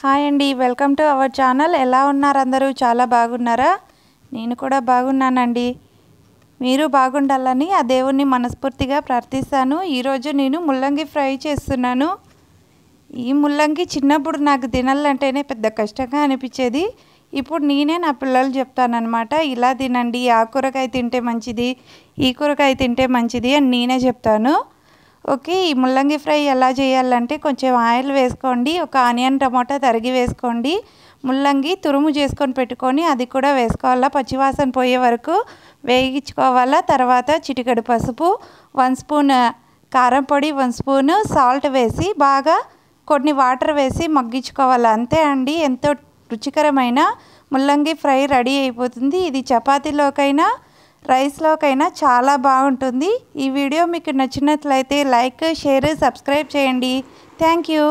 Hi అండి, welcome to our channel. ఎలా ఉన్నారు అందరూ? చాలా బాగున్నారా? నేను కూడా బాగున్నానండి. మీరు బాగుండాలని ఆ దేవుణ్ణి మనస్ఫూర్తిగా ప్రార్థిస్తాను. ఈరోజు నేను ముల్లంగి ఫ్రై చేస్తున్నాను. ఈ ముల్లంగి చిన్నప్పుడు నాకు తినాలంటేనే పెద్ద కష్టంగా అనిపించేది. ఇప్పుడు నేనే నా పిల్లలు చెప్తానన్నమాట, ఇలా తినండి, ఆ కూరగాయ తింటే మంచిది, ఈ కూరగాయ తింటే మంచిది అని నేనే చెప్తాను. ఓకే, ఈ ముల్లంగి ఫ్రై ఎలా చేయాలంటే కొంచెం ఆయిల్ వేసుకోండి, ఒక ఆనియన్ టమాటా తరిగి వేసుకోండి, ముల్లంగి తురుము చేసుకొని పెట్టుకొని అది కూడా వేసుకోవాలా, పచ్చివాసన పోయే వరకు వేయించుకోవాలా. తర్వాత చిటికెడు పసుపు, 1 స్పూన్ కారం పొడి, 1 స్పూన్ సాల్ట్ వేసి బాగా కొన్ని వాటర్ వేసి మగ్గించుకోవాలి. అంతే అండి, ఎంతో రుచికరమైన ముల్లంగి ఫ్రై రెడీ అయిపోతుంది. ఇది చపాతీలోకైనా రైస్లోకైనా చాలా బాగుంటుంది. ఈ వీడియో మీకు నచ్చినట్లయితే లైక్, షేర్, సబ్స్క్రైబ్ చేయండి. Thank you.